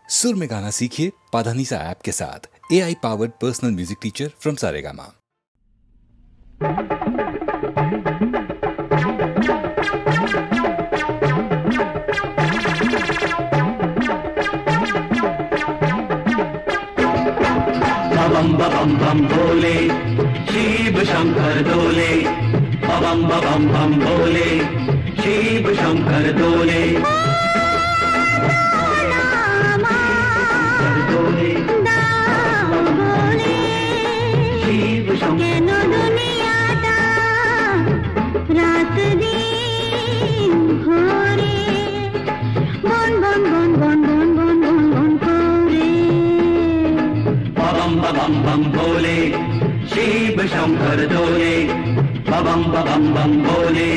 सुर में गाना सीखिए पाधानीसा ऐप के साथ। AI powered personal music teacher from Saregama. बम बम बम बोले शिव शंकर डोले, बम बम बम बोले शिव शंकर डोले, शिव शंकर दुनियाटा रात दिन घोरे बन बन बन बन बन बन बन बन करे, बम बम बम बोले शिव शंकर डोले, बम बम बम बोले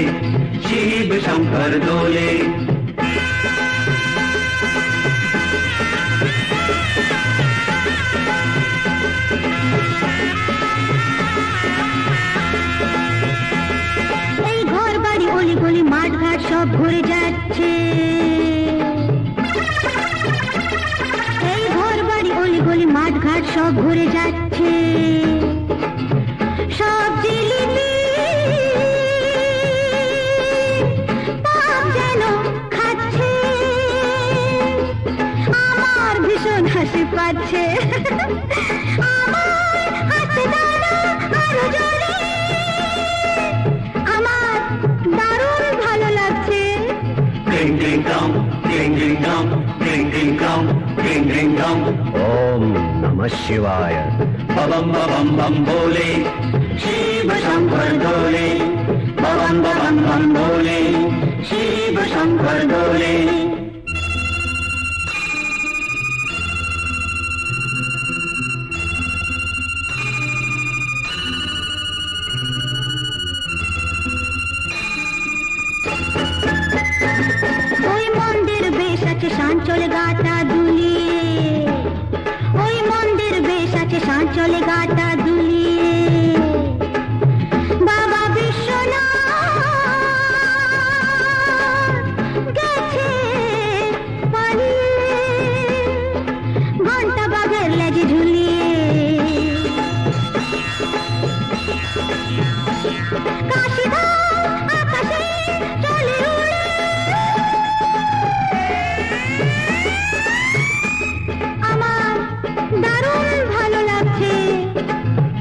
शिव शंकर डोले। এই ঘর বাড়ি অলি গলি মাঠ ঘাট সব ঘুরে যাচ্ছে, এই ঘর বাড়ি অলি গলি মাঠ ঘাট সব ঘুরে যাচ্ছে, সব জিলিপি পাপ যেন খাচ্ছে, আমার ভীষণ হাসি পাচ্ছে, আমার হাসতে দাঁড়া আরো জোরে, আমার দারুণ ভালো লাগছে। ডিং ডিং ডং ডিং ডিং ডং ডিং ডিং ডং ডিং ডিং ডং। ওম নমঃ শিবায়। বম বম বম बोले शिव शंकर डोले, बम बम बम बोले शिव शंकर डोले। ওই মন্দির বেশ আছে সাঞ্চলে গাটা দুলিয়ে, ওই মন্দির বেশ আছে সাঞ্চলে গাটা দুলিয়ে, বাবা বিশ্বনাথ গেছে পালিয়ে, ঘন্টা বাঘের লেজে ঝুলিয়ে, কাশীধাম আকাশে চলে উড়ে, আমার দারুণ ভালো লাগছে।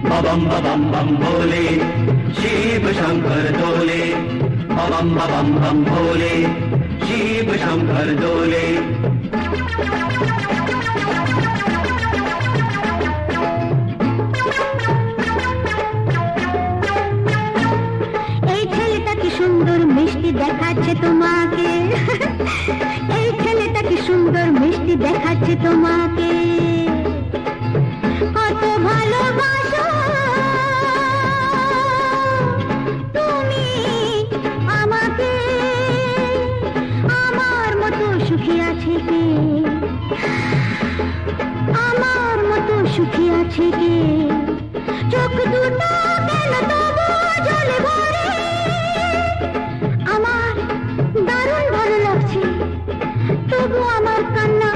বম বম বম बोले शिव शंकर डोले, बम बम बम बोले शिव शंकर डोले। এই ছেলেটা কি সুন্দর মিষ্টি দেখাচ্ছে তোমাকে, এই ছেলেটা কি সুন্দর মিষ্টি দেখাচ্ছে তোমাকে, কত ভালোবাসো তুমি আমাকে, আমার মতো সুখী আছে কে, আমার মতো সুখী আছে কে, চোখ দুটো কেন তবু জলে ভরে, আমার দারুণ ভালো লাগছে, তবু আমার কান্না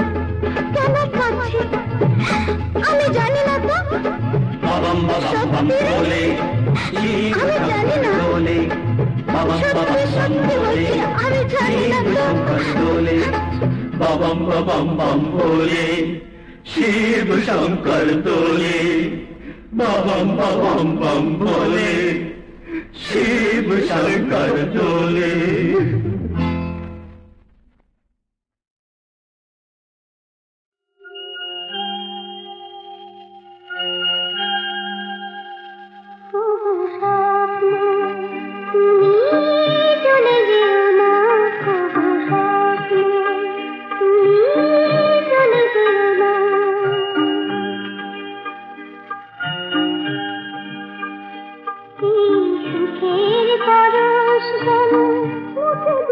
কেন পাচ্ছে আমি জানি না তো, সত্যি আমি জানি না, সত্যি সত্যি বলছি আমি জানি না তো। बम बम बम बोले शिव शंकर डोले, बम बम बम बोले शिव शंकर डोले। সুখের পরশ যেন মুছে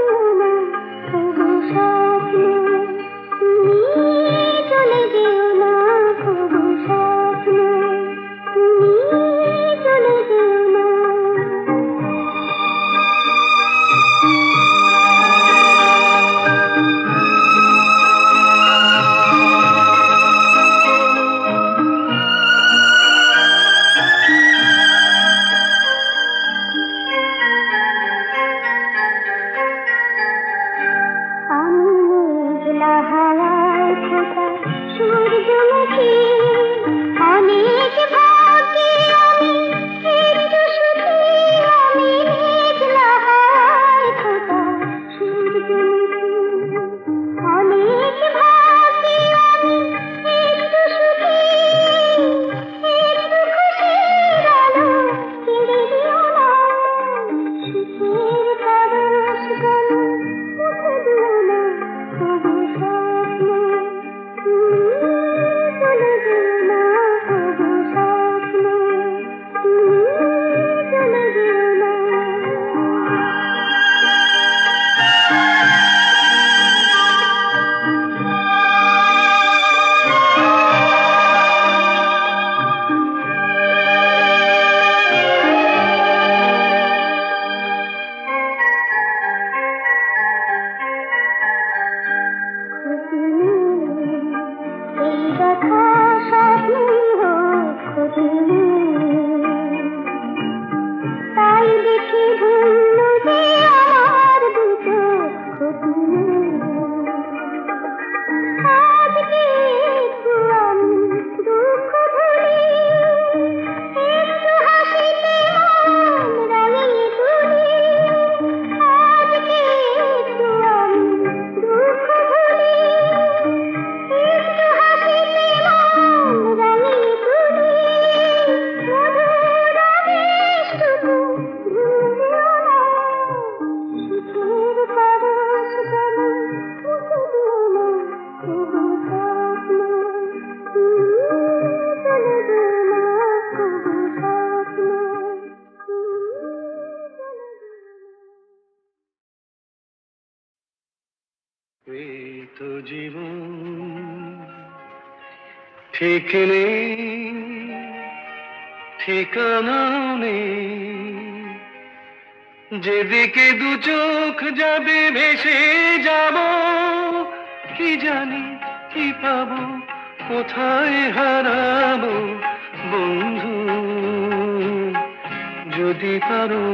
ঠিক নেই ঠিকানা নেই, যেদিকে দু চোখ যাবে ভেসে যাব, কি জানি কি পাবো কোথায় হারাবো বন্ধু। যদি পারো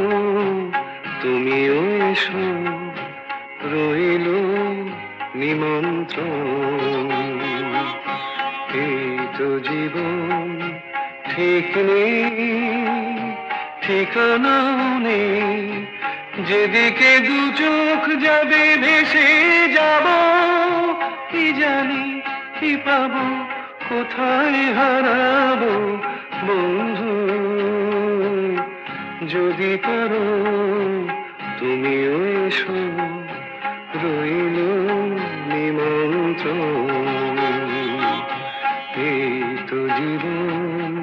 তুমিও এসো, রইল নিমন্ত্রণ। এই তো জীবন ঠিক নেই ঠিকানা নেই, যেদিকে দু চোখ যাবে ভেসে যাব, কি জানি কি পাবো কোথায় হারাবো বন্ধু। যদি পারো তুমিও এসো, রইল নিমন্ত্রণ। এই তো জীবন।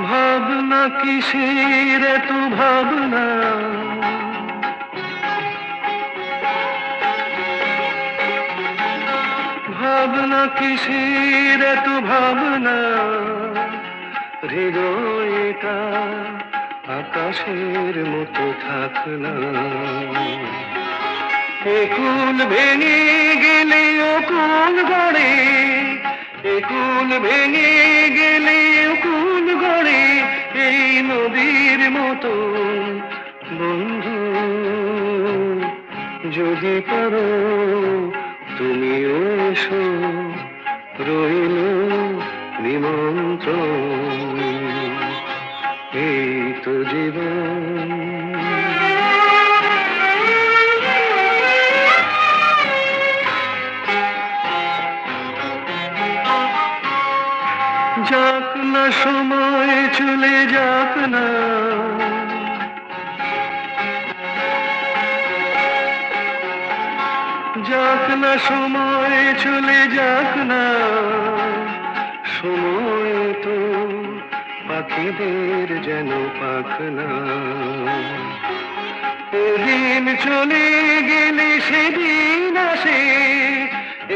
ভাবনা কিসের এত ভাবনা, ভাবনা কিসের এত ভাবনা, হৃদয়টা আকাশের মতো থাকনা। একুল ভেঙে গেলে অকুল গড়ে, একুল ভেঙে গেলে অকুল গড়ে, এই নদীর মতো বন্ধু। যদি পারো তুমিও এসো, রইল নিমন্ত্রণ। এই তো জীবন। যাক না সময় চলে যাক না, যাক না সময় চলে যাক না, সময় তো পাখিদের যেন পাখনা। এদিন চলে গেলে সেদিন আসে,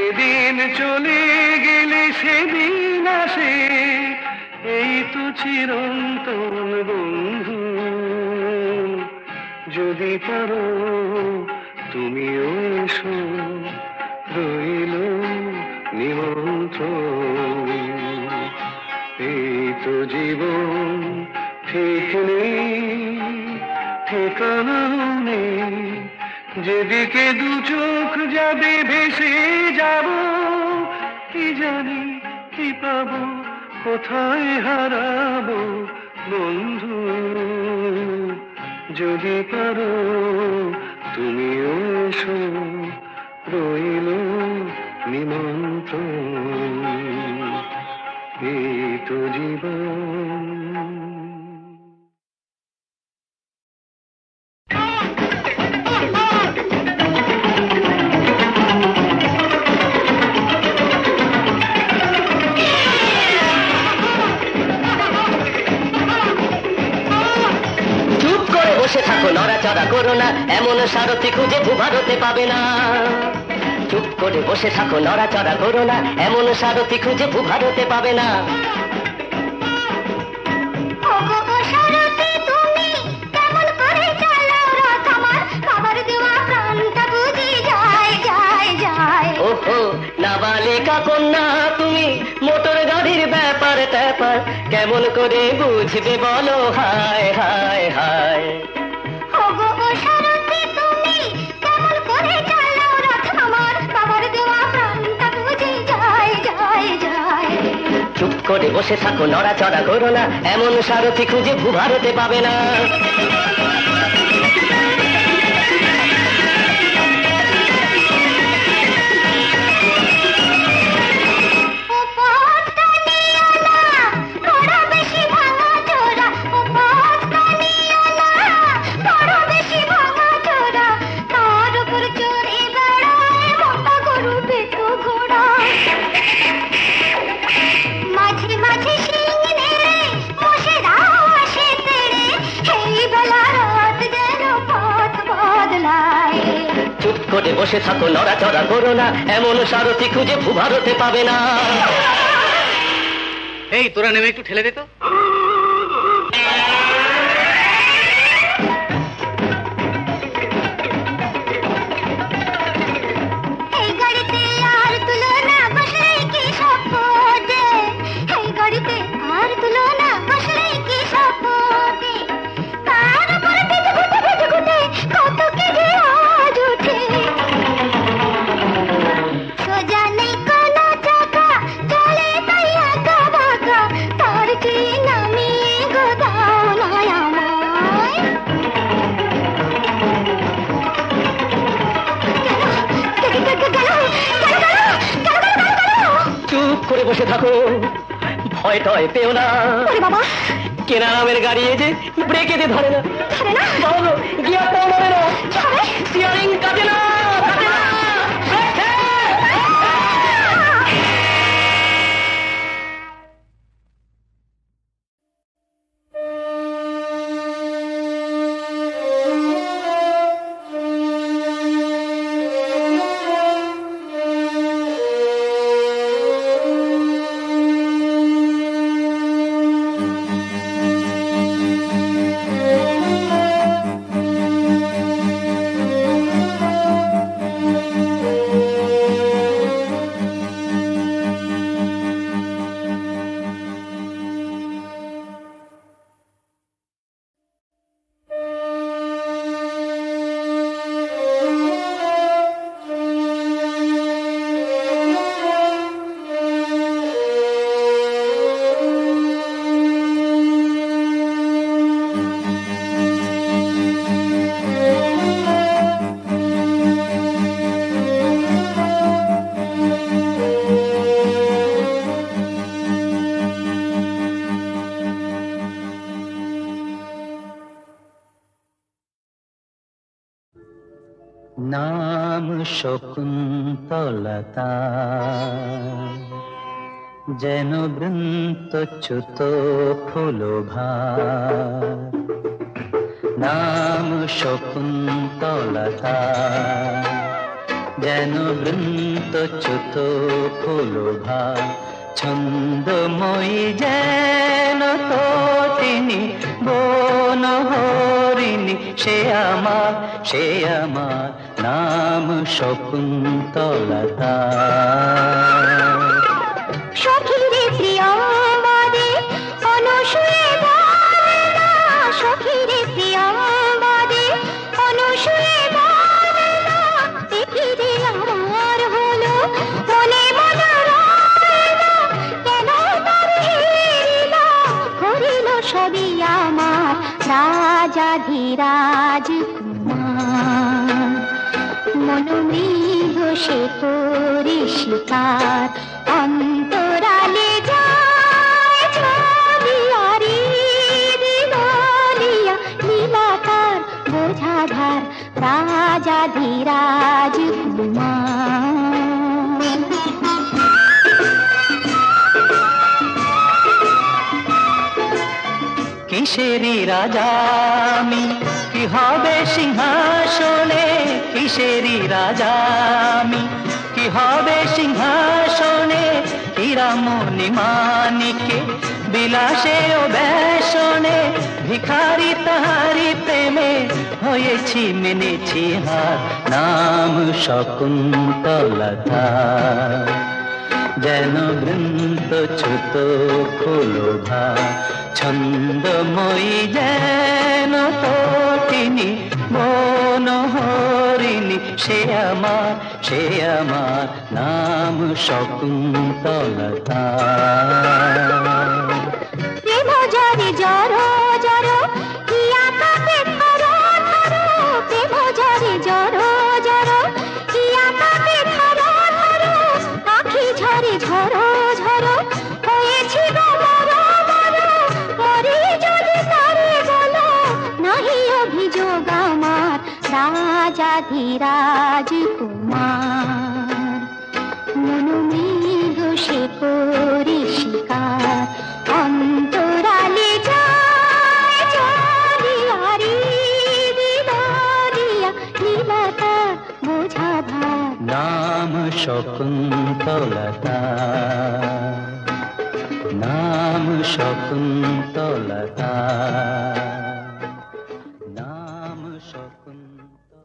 এদিন চলে গেলে সেদিন আসে, এই তো চিরন্তন বন্ধু। যদি পারো তুমিও এসো, রইল নিমন্ত্রণ। এই তো জীবন ঠিক নেই ঠিকানা নেই, যেদিকে দু চোখ যাবে ভেসে যাব, কি জানি কি পাবো কোথায় হারাবো বন্ধু। যদি পারো তুমিও এসো, রইল নিমন্ত্রণ। এই তো জীবন। বসে থাকো নড়াচড়া করো না, এমন সারথি খুঁজে ভূভারতে পাবে না। চুপ করে বসে থাকো নড়াচড়া করো না, এমন সারথি খুঁজে ভূভারতে পাবে না। ট্যাপার ট্যাপার কেমন করে বুঝবে বলো হায় হায় হায়। ওগো ও সারথি তুমি কেমন করে চালাও রথ আমার, বাবার দেওয়া প্রাণটা বুঝে যায় যায় যায়। চুপ করে বসে থাকো, নড়াচড়া করো না, এমন সারথি খুঁজে ভূভারতে পাবে না। চুপ করে বসে থাকো, নড়াচড়া করো না, এমন সারথি খুঁজে ভূভারতে পাবে না। এই তোরা নেমে একটু ঠেলে দে তো। এই গাড়িতে আর তুলনা বসলে কি সাপোর্টে, এই গাড়িতে আর তুলনা বসলে কি সাপোর্টে, তার উপর পেট ঘুটে কত কি যে আজ উঠে। সোজা নেই কোনো চাকা, চলে তাই আঁকা বাঁকা, তার কি নামিয়ে গোদাও নয় আমায়। চুপ করে বসে থাকো, ভয় টয় পেও না। বাবা কেনা নামের গাড়ি যে ব্রেকে দিয়ে ধরে না, ধরে না, বাবা গিয়ারটাও নড়ে না, স্টিয়ারিং কাটে না, কাটে না। নাম শকুন্তলতা, যেন বৃন্তচ্যুত ফুলভা। নাম শকুন্তলতা, যেন বৃন্তচ্যুত ফুলভা। ছন্দময়ী যেন তটিনী বন হরিণী, সে আমার নাম শকুন্তলতা। সখীরে প্রিয়ম্বরে অনুসূয়ে বলে না, সখীরে প্রিয়ম্বরে অনুসূয়ে বলে না, একিরে আমার হলো মনে মনে রইল, কেন তার হেরিলা করিল সবই আমার রাজাধিরাজ কুমার। মনোমৃগ সে করে শিকার, অন্তরালে যায় ছবিয়ারি দিলিয়া, লীলাকার বোঝাধার রাজাধিরাজ কুমার। কিসেরি রাজা আমি, কি হবে সিংহাসনে, কিসেরি রাজা আমি, কি হবে সিংহাসনে। হীরামণি মানিকে বিলাসে ও বেসনে, ভিখারি তাহারি প্রেমে হয়েছি মেনেছি হার। নাম শকুন্তলতা, যেন বৃন্ত ছোট খোলভা ছন্দময়ী যেন তটিনী মনোহরিণী সে আমার নাম শকুন্তলতা। প্রেম জরে জড়ো জড়ো হিয়া কাপে ধরো ধরো, প্রেম জরে জড়ো জড়ো হিয়া কাপে ধরো ধরো, আখি ঝরে ঝরো ঝরো হয়েছি গো মরো মরো, মরি যদি তারে বলো নাহি অভিযোগ আমার রাজাধিরাজ কুমার। মনোমেঘ সে করি শিকার অন্তরালে যায় চলিয়ারি বিদরিয়া নীলতা বোঝা ভার। নাম শকুন্তলতা, নাম শকুন্তলতা, নাম শকুন্তলতা।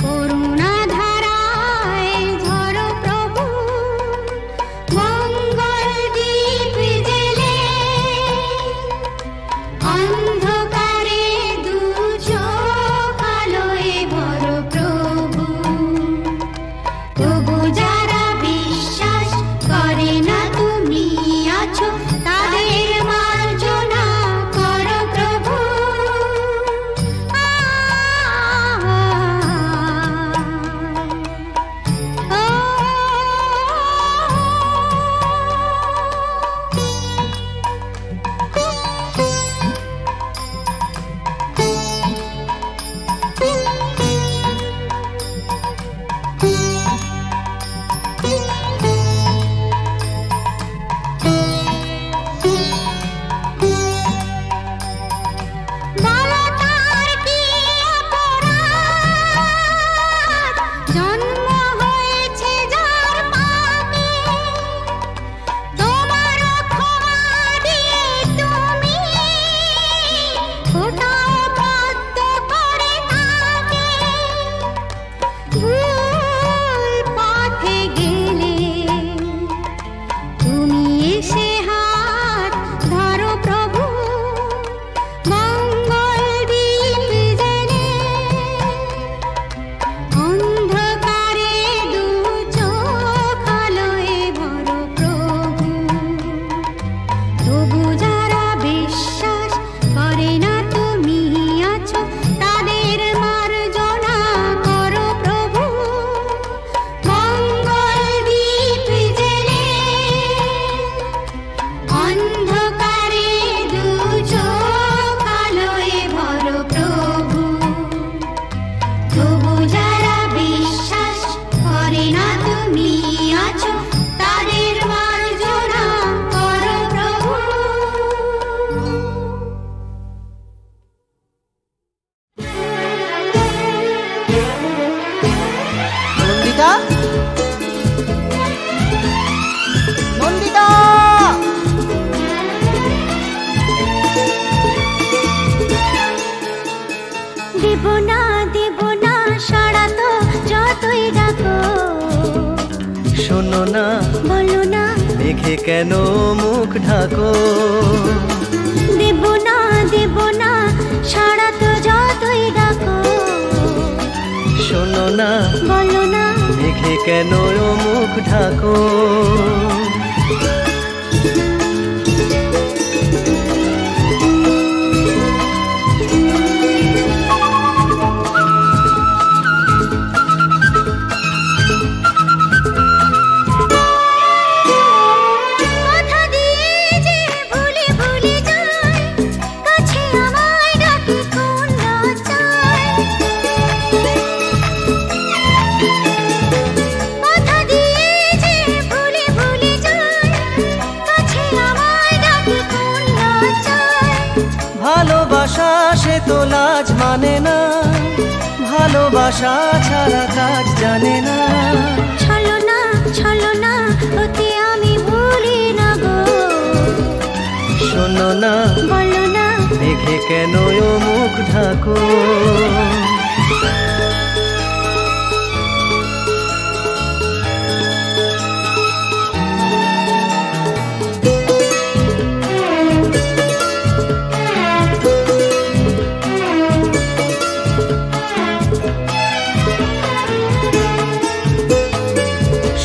করুণা ধারায় ঝরো প্রভু, মঙ্গল সাদা। দেব না সাড়া তো যতই ডাকো। শোনো না বলো না মেঘে কেন মুখ ঢাকো। দেব না সাড়া তো যতই ডাকো। শোনো না বলো না মেঘে কেন মুখ ঢাকো। ভালোবাসা সে তো লাজ মানে না, ভালোবাসা ছাড়া কাজ জানে না। ছলো না ওতে আমি ভুলি না গো। শোনো না বলো না মেঘে কেন মুখ ঢাকো।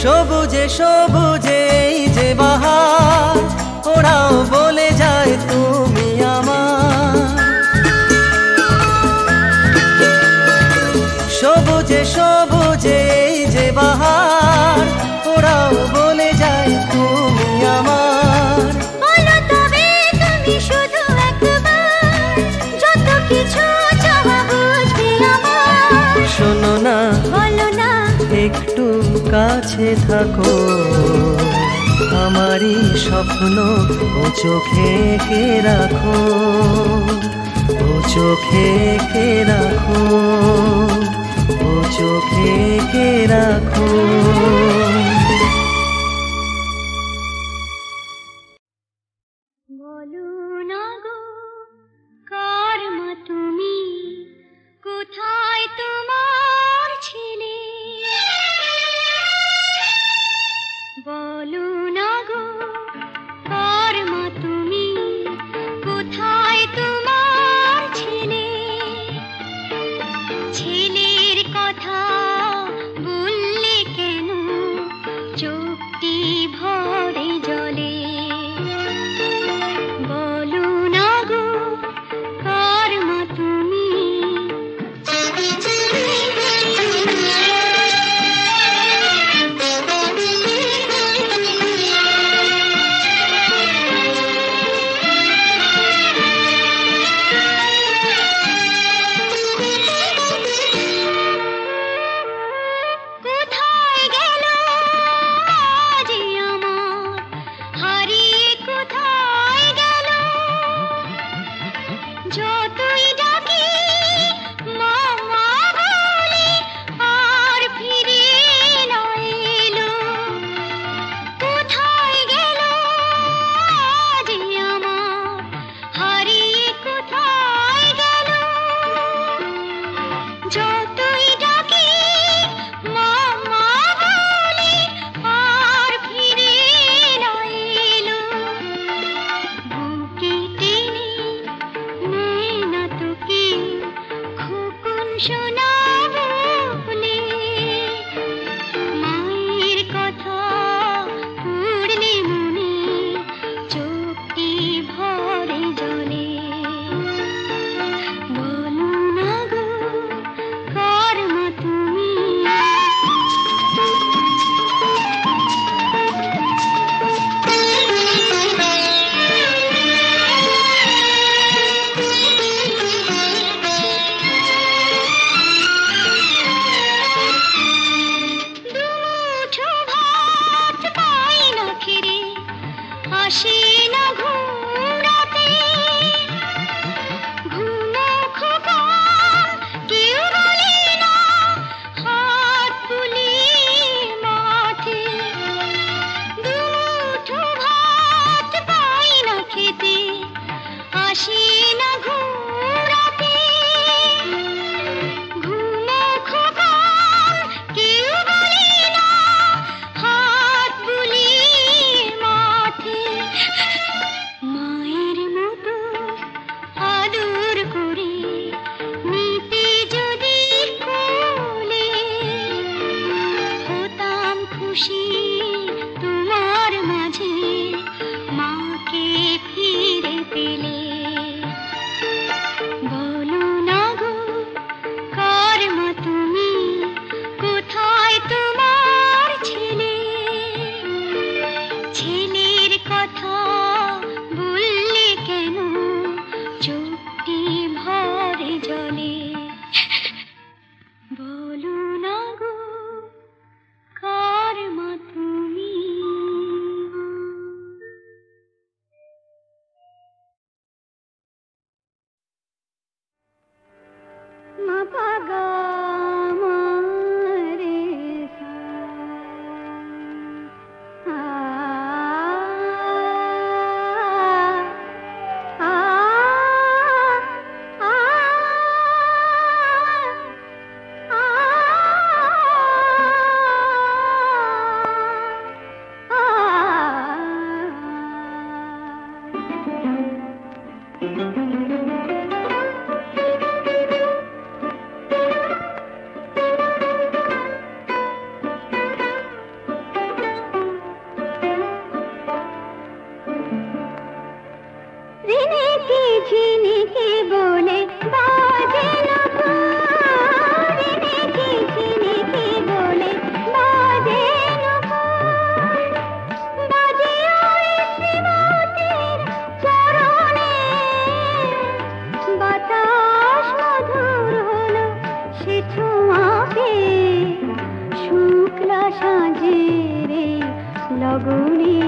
সবুজে সবুজে এই যে বাহার, ওরাও বলে যায় তুমি আমার। সবুজে সবুজে এই যে বাহার, ওরাও বলে যায় তুমি আমার। বলো তবে তুমি শুধু একবার, যত কিছু চাওয়া বুঝবে আমার। শোনো না বলো না একটু কাছে থাকো, আমারই স্বপ্ন ও চোখে কে রাখো, ও চোখে কে রাখো, ও চোখে কে রাখো। বলো না গো কার মা তুমি, কোথায় তোমার ছেলে। বলো না গো কার মা তুমি, কোথায় তোমার ছেলে। ছেলের কথা বললে কেন চোখটি ভরে জলে। বলো না গো কার মা তুমি। কোথায় গেল আজ আমার হারিয়ে, কোথায় গেল। যতই ডাকি মা মা বলে আর ফিরে না এলো। কোথায় গেল আজ আমার হারিয়ে, কোথায় গেল। যতই ডাকি মা মা বলে আর ফিরে না এলো। বুকে টেনে নেয় না তোকে খোকন সোনা বলে। মায়ের কথা পড়লে মনে চোখটি ভরে জলে। বলো না গো কার মা তুমি। দুমুঠো ভাত পাই না খেরে, আসে না ঘুম রাতে। ঘুমো খোকন কেউ বলে না, হাত তুলি মাথে। দুমুঠো আসে না ঘুম রাতে, ঘুমো খোকা কেউ বলে না, হাত বুলিয়ে মাঠে মায়ের মতো আদর করে নিতে যদি কোলে, হতাম খুশি তোমার মাঝে মাকে ফিরে পেলে। বলো না গো কার মা তুমি, কোথায় তোমার ছেলে? ছেলের কথা বললে কেন চোখটি ভরে জলে? বলো না গো কার মা তুমি। মা পাগা মারে সা, আ আ আ ঝিনিকি ঝিনিকি বলে বাজে না ফুল, ঝিনিকি ঝিনিকি বলে বাজে না ফুল, বাজে ওই শ্রীমতীর চরণে, বাতাস মধুর হলো সে ছোঁয়াতে, শুক্লা সাঁঝের এই লগনে।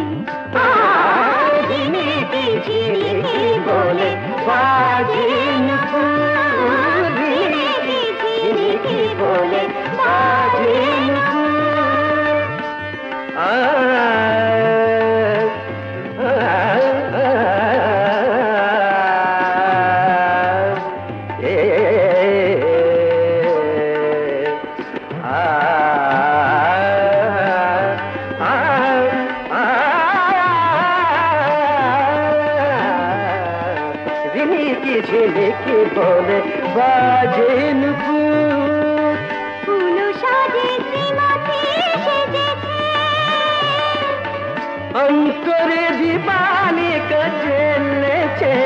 ঝিনিকি ঝিনিকি বলে বাজে না ফুল, ঝিনিকি ঝিনিকি বলে বাজে না ঝিলিকি বলে বাজেন ফুল, ফুল সাজে শ্রীমতী সেজেছে, অন্তরে দিবানি কাজেলেছে,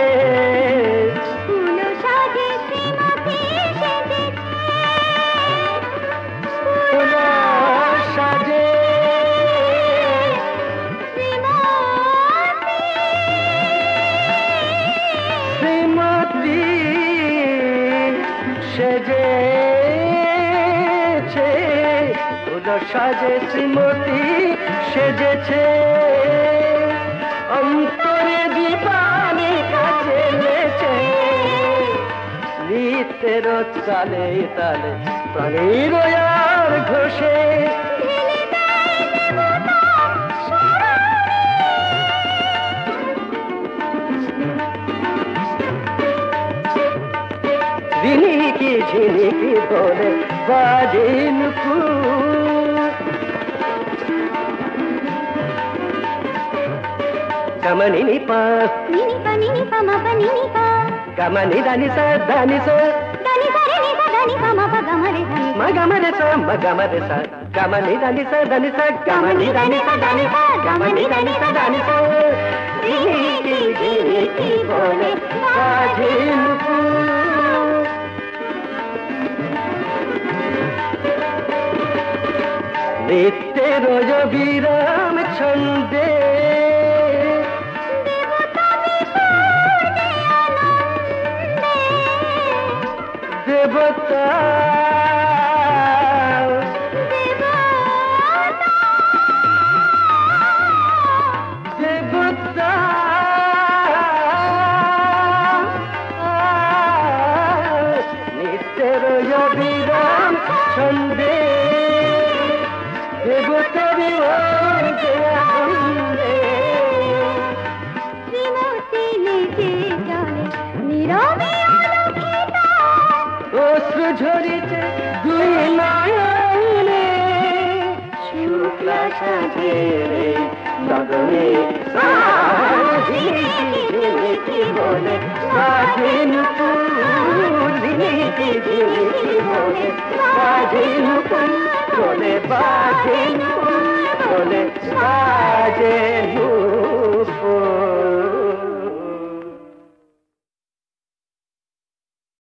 ফুল সাজে শ্রীমতী সেজেছে, ফুল সাজে শ্রীমতী সেজেছে, ফুল সাজে শ্রীমতী সেজেছে, অন্তরে দীপানি কাজেলেছে, নিত্যের তালে তালে প্রাণীর আর ঘোষে, ঝিনিকি ঝিনিকি বলে বাজেন ফুল, গমনি নিপা নিনি পা নিনি পা মা পা নিনি পা, গমনি দানি সা দানি সা, দানি সা রে নি সা দানি পা মা পা গা মা রে ধা নি, ma ga ma re sa ga ma ni da ni sa ga ma ni da ni sa da ni sa ga ma ni da ni sa da ni sa, ঝিনিকি ঝিনিকি বলে বাজেন ফুল, নিত্যের বিরাম ছন্দে, দেবতা দেবতা নিত্যের বিরাম ছন্দে, দেবতা শ্রীমতী লেগে চলে বলে ঝিলিকি ঝিলিকি বলে বাজে নুপুর ঝিলিকি ঝিলিকি বলে বাজে নুপুর বলে বাজে নুপুর বলে বাজে নুপুর